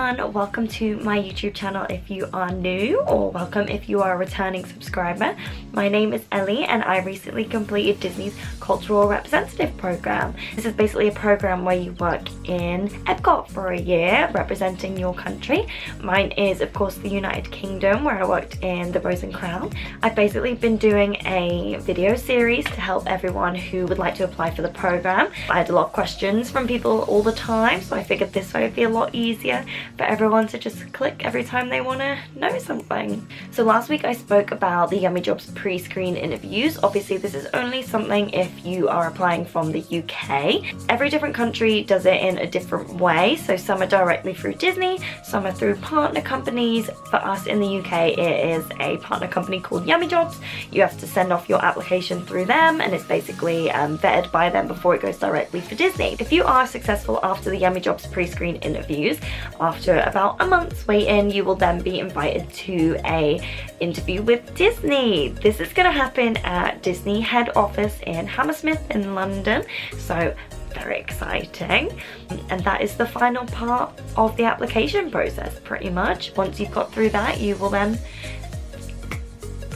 everyone, welcome to my YouTube channel if you are new, or welcome if you are a returning subscriber. My name is Ellie and I recently completed Disney's Cultural Representative Program. This is basically a program where you work in Epcot for a year representing your country. Mine is of course the United Kingdom, where I worked in the Rose and Crown. I've basically been doing a video series to help everyone who would like to apply for the program. I had a lot of questions from people all the time, so I figured this way would be a lot easier for everyone to just click every time they want to know something. So last week I spoke about the Yummy Jobs pre-screen interviews. Obviously this is only something if you are applying from the UK. Every different country does it in a different way, so some are directly through Disney, some are through partner companies. For us in the UK it is a partner company called Yummy Jobs. You have to send off your application through them and it's basically vetted by them before it goes directly for Disney. If you are successful after the Yummy Jobs pre-screen interviews, after about a month's waiting, you will then be invited to a interview with Disney. This is going to happen at Disney head office in Hammersmith in London, so very exciting. And that is the final part of the application process pretty much. Once you've got through that, you will then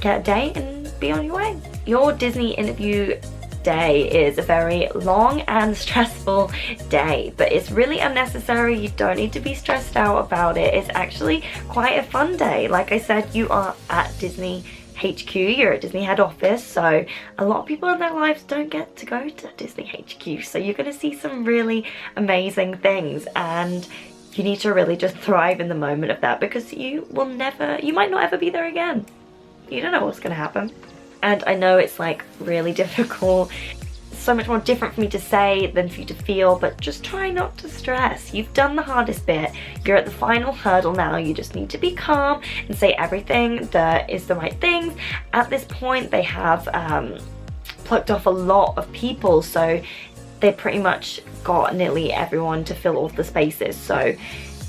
get a date and be on your way. Your Disney interview day is a very long and stressful day, but it's really unnecessary. You don't need to be stressed out about it. It's actually quite a fun day. Like I said, you are at Disney HQ, you're at Disney head office, so a lot of people in their lives don't get to go to Disney HQ, so you're going to see some really amazing things, and you need to really just thrive in the moment of that, because you might not ever be there again. You don't know what's going to happen. And I know it's like really difficult, so much more different for me to say than for you to feel, but just try not to stress. You've done the hardest bit, you're at the final hurdle now. You just need to be calm and say everything that is the right things. At this point they have plucked off a lot of people, so they pretty much got nearly everyone to fill all the spaces, so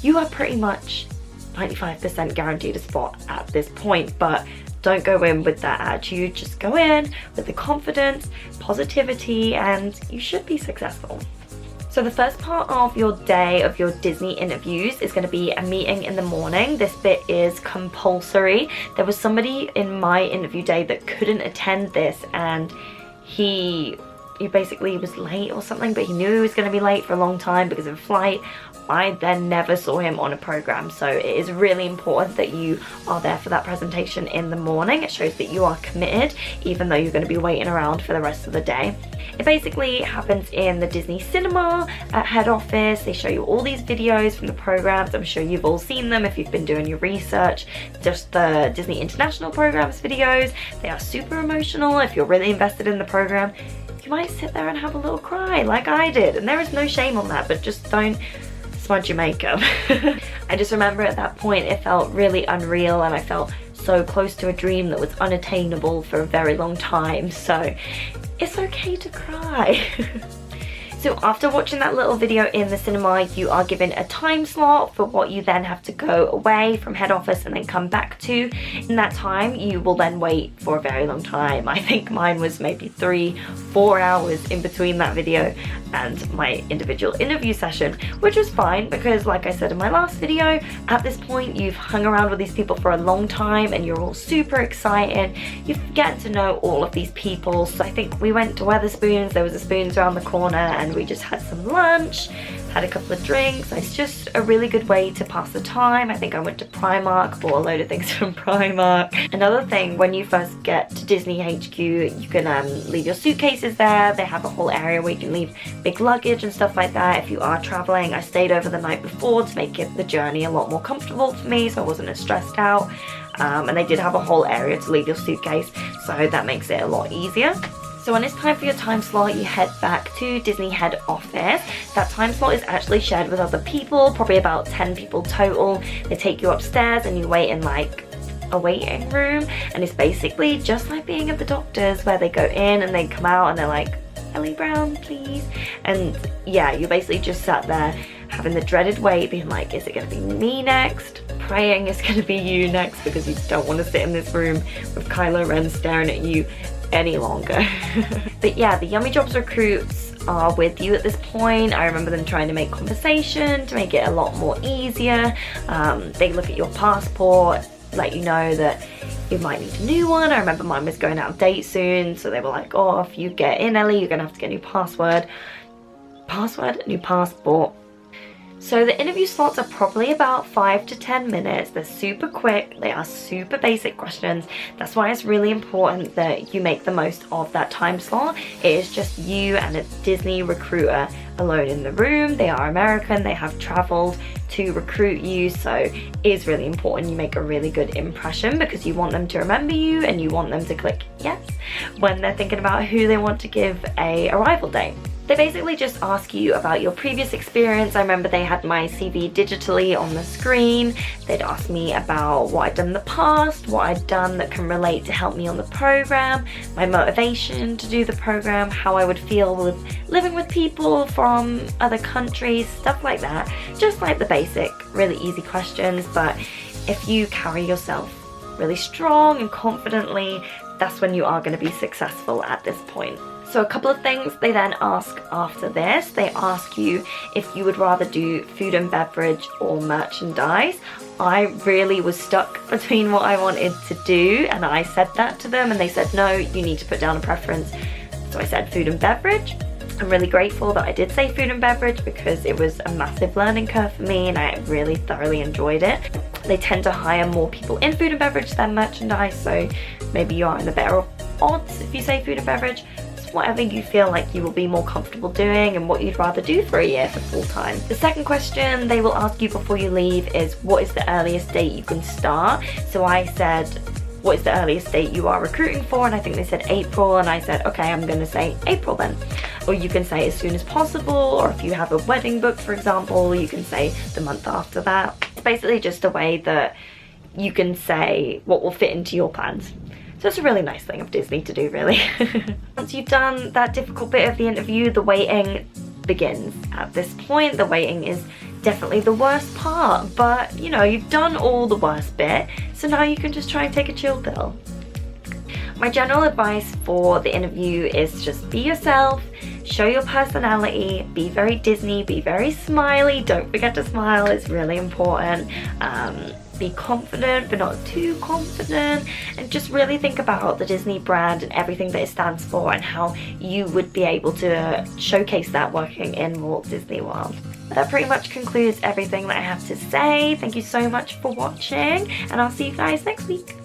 you are pretty much 95% guaranteed a spot at this point. But don't go in with that attitude, just go in with the confidence, positivity, and you should be successful. So the first part of your day of your Disney interviews is going to be a meeting in the morning. This bit is compulsory. There was somebody in my interview day that couldn't attend this, and he basically was late or something, but he knew he was going to be late for a long time because of a flight. I then never saw him on a program, so it is really important that you are there for that presentation in the morning. It shows that you are committed, even though you're going to be waiting around for the rest of the day. It basically happens in the Disney cinema at head office. They show you all these videos from the programs. I'm sure you've all seen them if you've been doing your research. Just the Disney International programs videos. They are super emotional. If you're really invested in the program, you might sit there and have a little cry like I did, and there is no shame on that, but just don't smudge your makeup. I just remember at that point it felt really unreal, and I felt so close to a dream that was unattainable for a very long time, so it's okay to cry. So after watching that little video in the cinema, you are given a time slot for what you then have to go away from head office and then come back to. In that time, you will then wait for a very long time. I think mine was maybe 3-4 hours in between that video and my individual interview session, which was fine because, like I said in my last video, at this point you've hung around with these people for a long time and you're all super excited. You've get to know all of these people. So I think we went to Weatherspoons, there was a Spoons around the corner, and we just had some lunch, had a couple of drinks. It's just a really good way to pass the time. I think I went to Primark, bought a load of things from Primark. Another thing, when you first get to Disney HQ, you can leave your suitcases there. They have a whole area where you can leave big luggage and stuff like that if you are traveling. I stayed over the night before to make the journey a lot more comfortable for me, so I wasn't as stressed out. And they did have a whole area to leave your suitcase, so that makes it a lot easier. So when it's time for your time slot, you head back to Disney head office. That time slot is actually shared with other people, probably about 10 people total. They take you upstairs and you wait in like a waiting room, and it's basically just like being at the doctor's, where they go in and they come out and they're like, Ellie Brown, please. And yeah, you basically just sat there having the dreaded wait, being like, is it going to be me next? Praying it's going to be you next, because you don't want to sit in this room with Kylo Ren staring at you any longer. But yeah, the Yummy Jobs recruits are with you at this point. I remember them trying to make conversation to make it a lot more easier. They look at your passport, let you know that you might need a new one. I remember mine was going out of date soon, so they were like, oh, if you get in, Ellie, you're gonna have to get a new new passport. So the interview slots are probably about 5 to 10 minutes. They're super quick, they are super basic questions. That's why it's really important that you make the most of that time slot. It is just you and a Disney recruiter alone in the room. They are American, they have traveled to recruit you, so it is really important you make a really good impression, because you want them to remember you and you want them to click yes when they're thinking about who they want to give a arrival date. They basically just ask you about your previous experience. I remember they had my CV digitally on the screen. They'd ask me about what I'd done in the past, what I'd done that can relate to help me on the program, my motivation to do the program, how I would feel with living with people from other countries, stuff like that. Just like the basic, really easy questions, but if you carry yourself really strong and confidently, that's when you are going to be successful at this point. So a couple of things they then ask after this. They ask you if you would rather do food and beverage or merchandise. I really was stuck between what I wanted to do, and I said that to them and they said, no, you need to put down a preference. So I said food and beverage. I'm really grateful that I did say food and beverage, because it was a massive learning curve for me and I really thoroughly enjoyed it. They tend to hire more people in food and beverage than merchandise, so maybe you are in the better odds if you say food and beverage. Whatever you feel like you will be more comfortable doing and what you'd rather do for a year for full time. The second question they will ask you before you leave is, what is the earliest date you can start? So I said, what is the earliest date you are recruiting for? And I think they said April, and I said, okay, I'm gonna say April then. Or you can say as soon as possible, or if you have a wedding booked, for example, you can say the month after that. It's basically just a way that you can say what will fit into your plans. So it's a really nice thing of Disney to do, really. Once you've done that difficult bit of the interview, the waiting begins. At this point, the waiting is definitely the worst part, but you know, you've done all the worst bit, so now you can just try and take a chill pill. My general advice for the interview is just be yourself, show your personality, be very Disney, be very smiley, don't forget to smile, it's really important. Be confident but not too confident, and just really think about the Disney brand and everything that it stands for and how you would be able to showcase that working in Walt Disney World. That pretty much concludes everything that I have to say. Thank you so much for watching, and I'll see you guys next week.